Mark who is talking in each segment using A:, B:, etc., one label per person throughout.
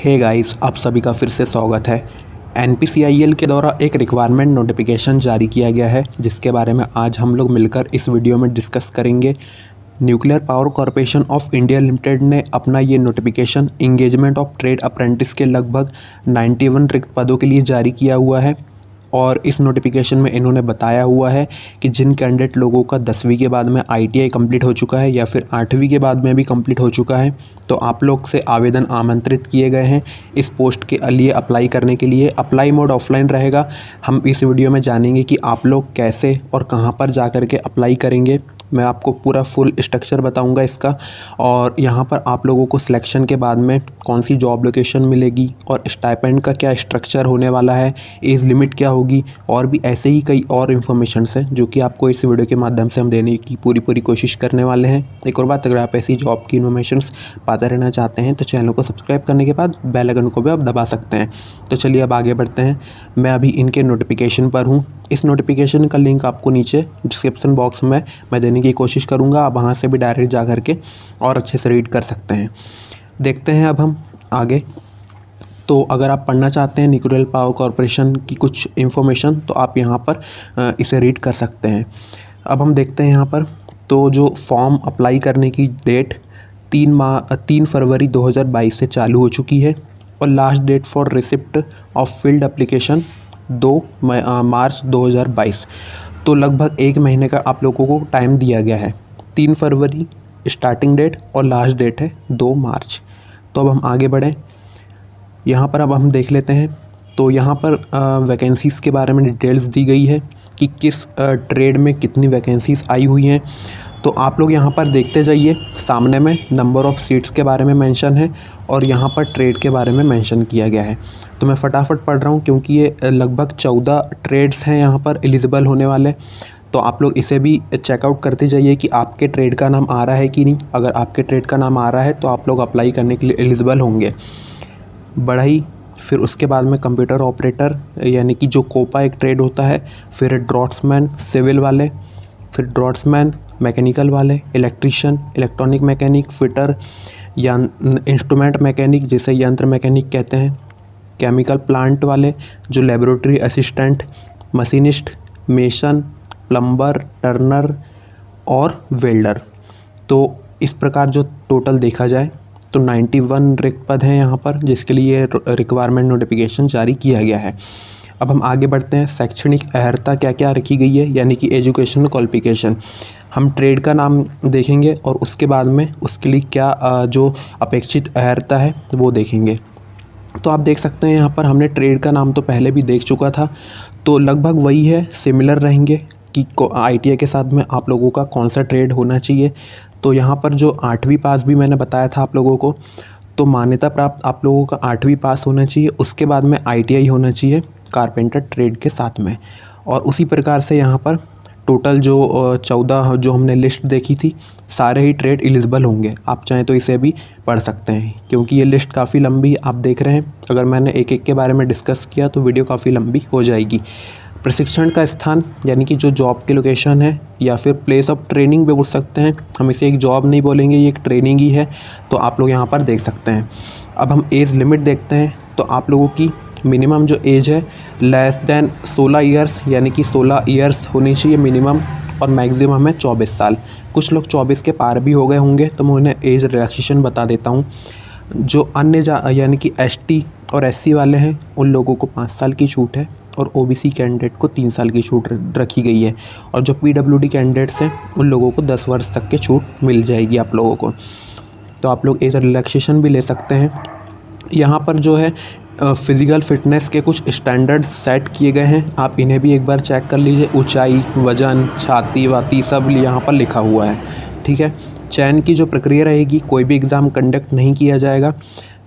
A: Hey guys, आप सभी का फिर से स्वागत है। एनपीसीआईएल के द्वारा एक रिक्वायरमेंट नोटिफिकेशन जारी किया गया है, जिसके बारे में आज हम लोग मिलकर इस वीडियो में डिस्कस करेंगे। Nuclear power corporation of India limited ने अपना ये notification engagement of trade apprentice के लगभग 91 रिक्त पदों के लिए जारी किया हुआ है। और इस नोटिफिकेशन में इन्होंने बताया हुआ है कि जिन कैंडिडेट लोगों का 10वीं के बाद में आईटीआई कंप्लीट हो चुका है या फिर 8वीं के बाद में भी कंप्लीट हो चुका है, तो आप लोग से आवेदन आमंत्रित किए गए हैं इस पोस्ट के लिए अप्लाई करने के लिए। अप्लाई मोड ऑफलाइन रहेगा। हम इस वीडियो में जानेंगे कि आप लोग कैसे और कहां पर जा कर के अप्लाई करेंगे। मैं आपको पूरा फुल स्ट्रक्चर बताऊंगा इसका, और यहाँ पर आप लोगों को सिलेक्शन के बाद में कौन सी जॉब लोकेशन मिलेगी और स्टाइपेंड का क्या स्ट्रक्चर होने वाला है, एज लिमिट क्या होगी, और भी ऐसे ही कई और इन्फॉर्मेशंस हैं जो कि आपको इस वीडियो के माध्यम से हम देने की पूरी कोशिश करने वाले हैं। एक और बात, अगर आप ऐसी जॉब की इन्फॉर्मेशंस पाते रहना चाहते हैं तो चैनल को सब्सक्राइब करने के बाद बेल आइकन को भी आप दबा सकते हैं। तो चलिए अब आगे बढ़ते हैं। मैं अभी इनके नोटिफिकेशन पर हूँ। इस नोटिफिकेशन का लिंक आपको नीचे डिस्क्रिप्शन बॉक्स में मैं देने की कोशिश करूंगा। आप वहां से भी डायरेक्ट जा करके और अच्छे से रीड कर सकते हैं। देखते हैं अब हम आगे। तो अगर आप पढ़ना चाहते हैं न्यूक्लियर पावर कॉरपोरेशन की कुछ इन्फॉर्मेशन, तो आप यहां पर इसे रीड कर सकते हैं। अब हम देखते हैं यहाँ पर, तो जो फॉर्म अप्लाई करने की डेट 3 फरवरी 2022 से चालू हो चुकी है, और last date for receipt of field application 2 March 2022। तो लगभग 1 महीने का आप लोगों को टाइम दिया गया है। 3 फरवरी स्टार्टिंग डेट और लास्ट डेट है 2 मार्च। तो अब हम आगे बढ़ें। यहाँ पर अब हम देख लेते हैं। तो यहाँ पर वैकेंसीज़ के बारे में डिटेल्स दी गई है कि किस ट्रेड में कितनी वैकेंसीज़ आई हुई हैं। तो आप लोग यहाँ पर देखते जाइए। सामने में नंबर ऑफ़ सीट्स के बारे में मेंशन है और यहाँ पर ट्रेड के बारे में मेंशन किया गया है। तो मैं फटाफट पढ़ रहा हूँ क्योंकि ये लगभग 14 ट्रेड्स हैं यहाँ पर एलिजिबल होने वाले। तो आप लोग इसे भी चेकआउट करते जाइए कि आपके ट्रेड का नाम आ रहा है कि नहीं। अगर आपके ट्रेड का नाम आ रहा है तो आप लोग अप्लाई करने के लिए एलिजिबल होंगे। बढ़ई, फिर उसके बाद में कंप्यूटर ऑपरेटर यानी कि जो कोपा एक ट्रेड होता है, फिर ड्रॉट्समैन सिविल वाले, फिर ड्रॉट्समैन मैकेनिकल वाले, इलेक्ट्रीशियन, इलेक्ट्रॉनिक मैकेनिक, फिटर या इंस्ट्रूमेंट मैकेनिक जिसे यंत्र मैकेनिक कहते हैं, केमिकल प्लांट वाले जो laboratory assistant, machinist, mason, plumber, Turner और वेल्डर। तो इस प्रकार जो टोटल देखा जाए तो 91 रिक्त पद हैं यहाँ पर, जिसके लिए रिक्वायरमेंट नोटिफिकेशन जारी किया गया है। अब हम आगे बढ़ते हैं। शैक्षणिक अर्हता क्या क्या रखी गई है, यानी कि एजुकेशनल क्वालिफिकेशन। हम ट्रेड का नाम देखेंगे और उसके बाद में उसके लिए क्या जो अपेक्षित अर्हता है वो देखेंगे। तो आप देख सकते हैं यहाँ पर हमने ट्रेड का नाम तो पहले भी देख चुका था, तो लगभग वही है, सिमिलर रहेंगे कि आईटीआई के साथ में आप लोगों का कौन सा ट्रेड होना चाहिए। तो यहाँ पर जो 8वीं पास भी मैंने बताया था आप लोगों को, तो मान्यता प्राप्त आप लोगों का 8वीं पास होना चाहिए। उसके बाद में आईटीआई होना चाहिए कारपेंटर ट्रेड के साथ में। और उसी प्रकार से यहाँ पर टोटल जो 14 जो हमने लिस्ट देखी थी, सारे ही ट्रेड एलिजिबल होंगे। आप चाहें तो इसे भी पढ़ सकते हैं क्योंकि ये लिस्ट काफ़ी लंबी आप देख रहे हैं। अगर मैंने एक एक के बारे में डिस्कस किया तो वीडियो काफ़ी लंबी हो जाएगी। प्रशिक्षण का स्थान यानी कि जो जॉब की लोकेशन है या फिर प्लेस ऑफ ट्रेनिंग भी बोल सकते हैं, हम इसे एक जॉब नहीं बोलेंगे, ये एक ट्रेनिंग ही है। तो आप लोग यहाँ पर देख सकते हैं। अब हम एज लिमिट देखते हैं। तो आप लोगों की मिनिमम जो एज है लेस देन 16 ईयर्स यानी कि 16 ईयर्स होनी चाहिए मिनिमम, और मैक्सिमम है 24 साल। कुछ लोग 24 के पार भी हो गए होंगे, तो मैं उन्हें एज रिलैक्सेशन बता देता हूँ। जो अन्य यानी कि एसटी और एससी वाले हैं उन लोगों को 5 साल की छूट है, और ओबीसी कैंडिडेट को 3 साल की छूट रखी गई है। और जो पीडब्ल्यूडी कैंडिडेट्स हैं उन लोगों को 10 वर्ष तक की छूट मिल जाएगी आप लोगों को। तो आप लोग एज रिलैक्सेशन भी ले सकते हैं। यहाँ पर जो है फिज़िकल फिटनेस के कुछ स्टैंडर्ड्स सेट किए गए हैं, आप इन्हें भी एक बार चेक कर लीजिए। ऊंचाई, वजन, छाती वाती सब यहाँ पर लिखा हुआ है, ठीक है। चयन की जो प्रक्रिया रहेगी, कोई भी एग्ज़ाम कंडक्ट नहीं किया जाएगा,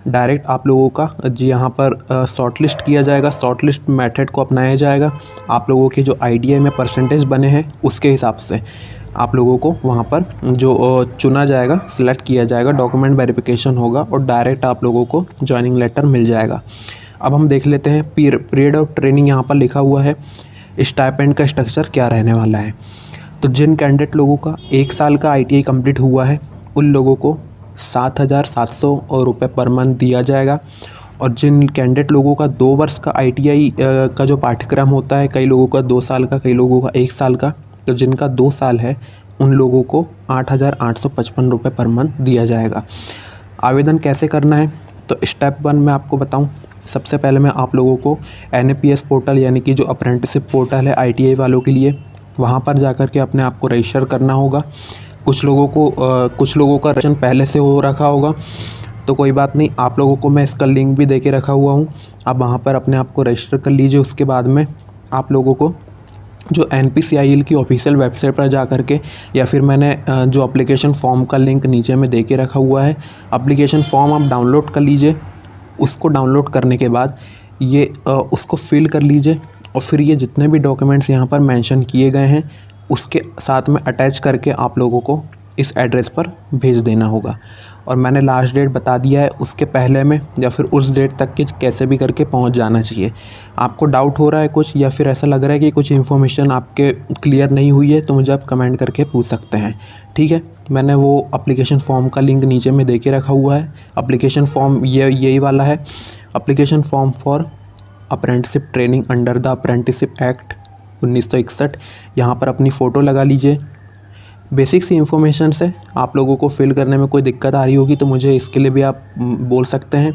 A: डायरेक्ट आप लोगों का जी यहाँ पर शॉर्टलिस्ट किया जाएगा। शॉर्टलिस्ट मेथड को अपनाया जाएगा। आप लोगों के जो आईटीआई में परसेंटेज बने हैं उसके हिसाब से आप लोगों को वहाँ पर जो चुना जाएगा, सिलेक्ट किया जाएगा, डॉक्यूमेंट वेरिफिकेशन होगा और डायरेक्ट आप लोगों को जॉइनिंग लेटर मिल जाएगा। अब हम देख लेते हैं पीरियड ऑफ ट्रेनिंग यहाँ पर लिखा हुआ है। स्टाइपेंड का स्ट्रक्चर क्या रहने वाला है। तो जिन कैंडिडेट लोगों का 1 साल का आईटीआई कंप्लीट हुआ है उन लोगों को 7,700 रुपये पर मंथ दिया जाएगा। और जिन कैंडिडेट लोगों का 2 वर्ष का ITI का जो पाठ्यक्रम होता है, कई लोगों का 2 साल का, कई लोगों का 1 साल का, तो जिनका 2 साल है उन लोगों को 8,855 रुपये पर मंथ दिया जाएगा। आवेदन कैसे करना है, तो स्टेप 1 मैं आपको बताऊं। सबसे पहले मैं आप लोगों को NAPS पोर्टल यानी कि जो अप्रेंटिसशिप पोर्टल है ITI वालों के लिए, वहां पर जाकर के अपने आप को रजिस्टर करना होगा। कुछ लोगों का रजिस्ट्रेशन पहले से हो रखा होगा, तो कोई बात नहीं, आप लोगों को मैं इसका लिंक भी दे के रखा हुआ हूँ, आप वहाँ पर अपने आप को रजिस्टर कर लीजिए। उसके बाद में आप लोगों को जो NPCIL की ऑफिशियल वेबसाइट पर जा कर के, या फिर मैंने जो एप्लीकेशन फॉर्म का लिंक नीचे में दे के रखा हुआ है, एप्लीकेशन फॉर्म आप डाउनलोड कर लीजिए। उसको डाउनलोड करने के बाद ये उसको फिल कर लीजिए, और फिर ये जितने भी डॉक्यूमेंट्स यहाँ पर मेंशन किए गए हैं उसके साथ में अटैच करके आप लोगों को इस एड्रेस पर भेज देना होगा। और मैंने लास्ट डेट बता दिया है, उसके पहले में या फिर उस डेट तक के कैसे भी करके पहुंच जाना चाहिए। आपको डाउट हो रहा है कुछ, या फिर ऐसा लग रहा है कि कुछ इन्फॉर्मेशन आपके क्लियर नहीं हुई है, तो मुझे आप कमेंट करके पूछ सकते हैं, ठीक है। मैंने वो एप्लीकेशन फॉर्म का लिंक नीचे में दे के रखा हुआ है। एप्लीकेशन फॉर्म यही वाला है, application form for apprenticeship training under the apprenticeship act 1961। यहाँ पर अपनी फ़ोटो लगा लीजिए। बेसिक सी इन्फॉर्मेशन से आप लोगों को फिल करने में कोई दिक्कत आ रही होगी तो मुझे इसके लिए भी आप बोल सकते हैं।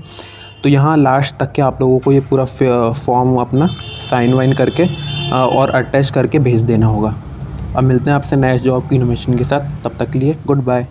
A: तो यहाँ लास्ट तक के आप लोगों को ये पूरा फॉर्म अपना साइन वाइन करके और अटैच करके भेज देना होगा। अब मिलते हैं आपसे नेक्स्ट जॉब की इन्फॉर्मेशन के साथ, तब तक के लिए गुड बाय।